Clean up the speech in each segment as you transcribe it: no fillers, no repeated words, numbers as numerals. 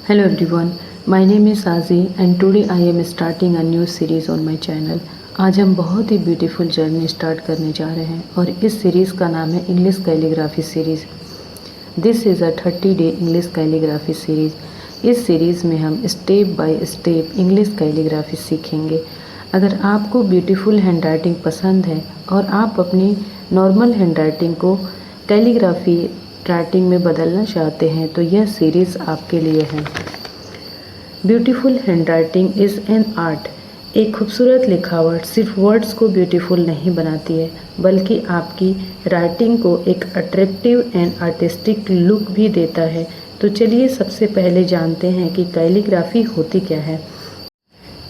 Hello everyone, my name is Sazi and today I am starting a new series on my channel. आज हम बहुत ही beautiful journey start करने जा रहे हैं और इस सीरीज़ का नाम है English calligraphy series. This is a 30-day English calligraphy series. इस सीरीज़ में हम step by step English calligraphy सीखेंगे। अगर आपको ब्यूटीफुल हैंड राइटिंग पसंद है और आप अपनी नॉर्मल हैंड राइटिंग को कैलीग्राफी राइटिंग में बदलना चाहते हैं तो यह सीरीज़ आपके लिए है। Beautiful hand writing is an art. एक खूबसूरत लिखावट सिर्फ वर्ड्स को ब्यूटीफुल नहीं बनाती है बल्कि आपकी राइटिंग को एक अट्रैक्टिव एंड आर्टिस्टिक लुक भी देता है। तो चलिए सबसे पहले जानते हैं कि कैलीग्राफी होती क्या है।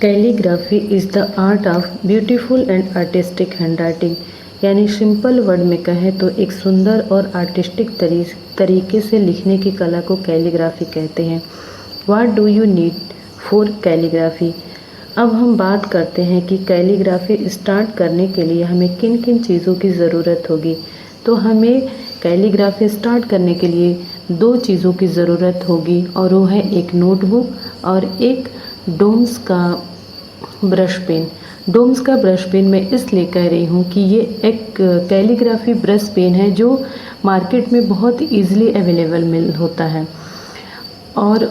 Calligraphy is the art of beautiful and artistic hand writing, यानी सिंपल वर्ड में कहें तो एक सुंदर और आर्टिस्टिक तरीके से लिखने की कला को कैलीग्राफी कहते हैं। What do you need for calligraphy. अब हम बात करते हैं कि कैलीग्राफी स्टार्ट करने के लिए हमें किन किन चीज़ों की ज़रूरत होगी। तो हमें कैलीग्राफी स्टार्ट करने के लिए दो चीज़ों की ज़रूरत होगी और वो है एक नोटबुक और एक डोम्स का ब्रश पेन। डोम्स का ब्रश पेन मैं इसलिए कह रही हूँ कि ये एक कैलीग्राफी ब्रश पेन है जो मार्केट में बहुत ईज़िली अवेलेबल होता है और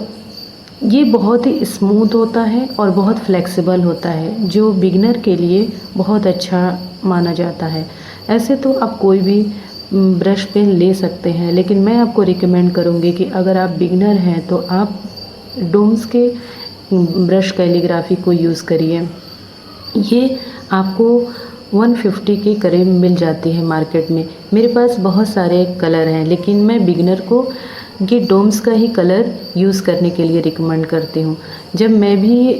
ये बहुत ही स्मूथ होता है और बहुत फ्लेक्सिबल होता है जो बिगनर के लिए बहुत अच्छा माना जाता है। ऐसे तो आप कोई भी ब्रश पेन ले सकते हैं लेकिन मैं आपको रिकमेंड करूँगी कि अगर आप बिगनर हैं तो आप डोम्स के ब्रश कैलीग्राफी को यूज़ करिए। ये आपको 150 के करीब मिल जाती है मार्केट में। मेरे पास बहुत सारे कलर हैं लेकिन मैं बिगनर को ये डोम्स का ही कलर यूज़ करने के लिए रिकमेंड करती हूँ। जब मैं भी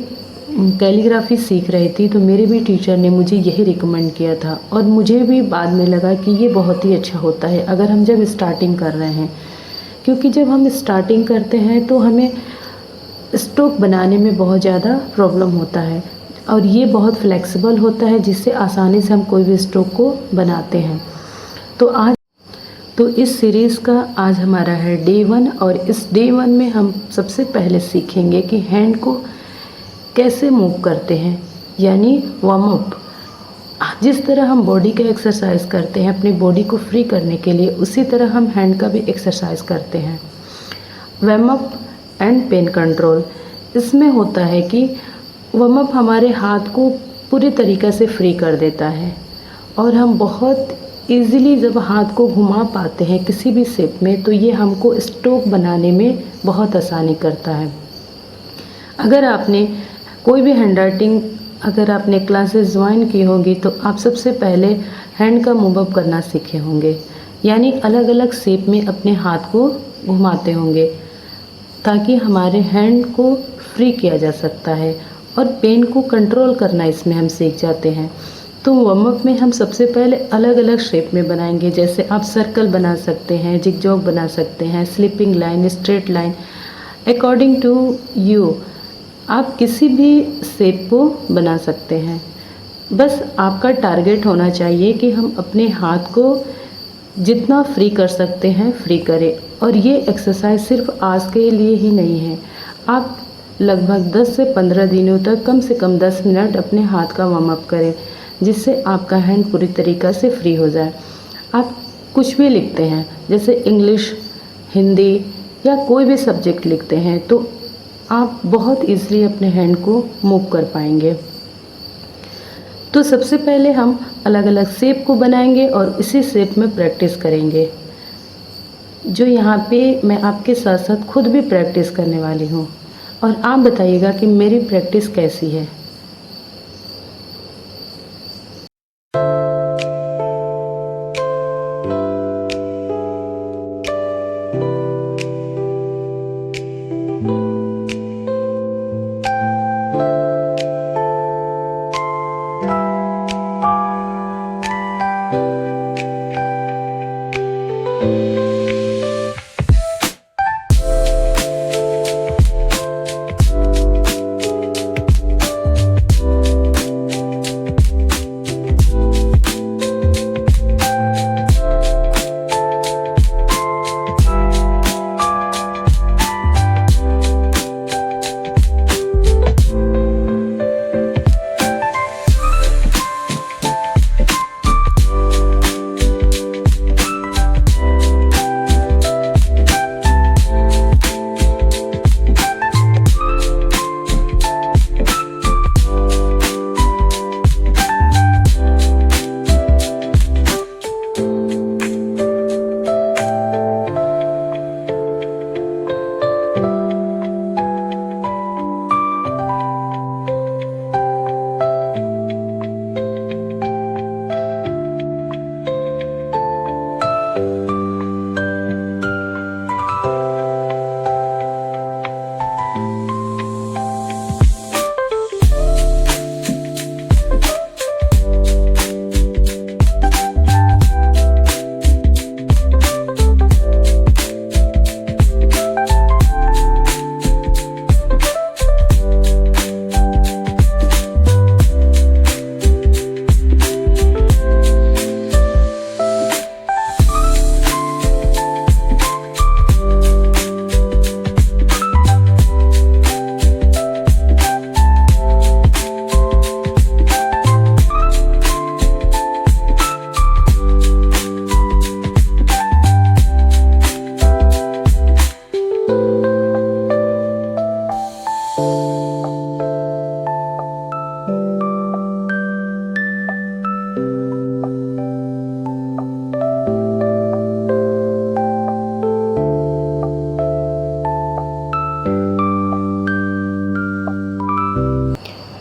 कैलीग्राफी सीख रही थी तो मेरे भी टीचर ने मुझे यही रिकमेंड किया था और मुझे भी बाद में लगा कि ये बहुत ही अच्छा होता है अगर हम जब स्टार्टिंग कर रहे हैं, क्योंकि जब हम स्टार्टिंग करते हैं तो हमें स्ट्रोक बनाने में बहुत ज़्यादा प्रॉब्लम होता है और ये बहुत फ्लेक्सिबल होता है जिससे आसानी से हम कोई भी स्ट्रोक को बनाते हैं। तो इस सीरीज़ का आज हमारा है डे 1 और इस डे 1 में हम सबसे पहले सीखेंगे कि हैंड को कैसे मूव करते हैं, यानी वार्म अप। जिस तरह हम बॉडी का एक्सरसाइज करते हैं अपनी बॉडी को फ्री करने के लिए, उसी तरह हम हैंड का भी एक्सरसाइज करते हैं। Warm up and pain control. इसमें होता है कि वार्म अप हमारे हाथ को पूरी तरीक़े से फ्री कर देता है और हम बहुत ईज़िली जब हाथ को घुमा पाते हैं किसी भी शेप में तो ये हमको स्ट्रोक बनाने में बहुत आसानी करता है। अगर आपने कोई भी हैंड राइटिंग अगर आपने क्लासेस ज्वाइन की होंगी तो आप सबसे पहले हैंड का मूव अप करना सीखे होंगे, यानी अलग अलग शेप में अपने हाथ को घुमाते होंगे ताकि हमारे हैंड को फ्री किया जा सकता है और पेन को कंट्रोल करना इसमें हम सीख जाते हैं। तो वार्म अप में हम सबसे पहले अलग अलग शेप में बनाएंगे, जैसे आप सर्कल बना सकते हैं, जिगजॉग बना सकते हैं, slipping line, straight line, according to you आप किसी भी शेप को बना सकते हैं। बस आपका टारगेट होना चाहिए कि हम अपने हाथ को जितना फ्री कर सकते हैं फ्री करें। और ये एक्सरसाइज सिर्फ आज के लिए ही नहीं है, आप लगभग 10 से 15 दिनों तक कम से कम 10 मिनट अपने हाथ का वार्म अप करें जिससे आपका हैंड पूरी तरीक़ा से फ्री हो जाए। आप कुछ भी लिखते हैं जैसे इंग्लिश, हिंदी या कोई भी सब्जेक्ट लिखते हैं तो आप बहुत ईज़िली अपने हैंड को मूव कर पाएंगे। तो सबसे पहले हम अलग अलग शेप को बनाएंगे और इसी शेप में प्रैक्टिस करेंगे, जो यहाँ पे मैं आपके साथ साथ खुद भी प्रैक्टिस करने वाली हूँ और आप बताइएगा कि मेरी प्रैक्टिस कैसी है।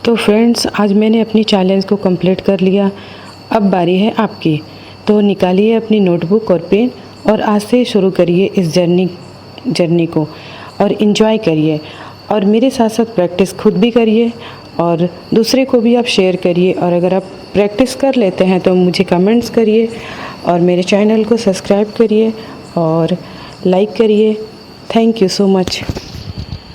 तो फ्रेंड्स, आज मैंने अपनी चैलेंज को कंप्लीट कर लिया। अब बारी है आपकी। तो निकालिए अपनी नोटबुक और पेन और आज से शुरू करिए इस जर्नी को और इन्जॉय करिए। और मेरे साथ साथ प्रैक्टिस खुद भी करिए और दूसरे को भी आप शेयर करिए। और अगर आप प्रैक्टिस कर लेते हैं तो मुझे कमेंट्स करिए और मेरे चैनल को सब्सक्राइब करिए और लाइक करिए। Thank you so much.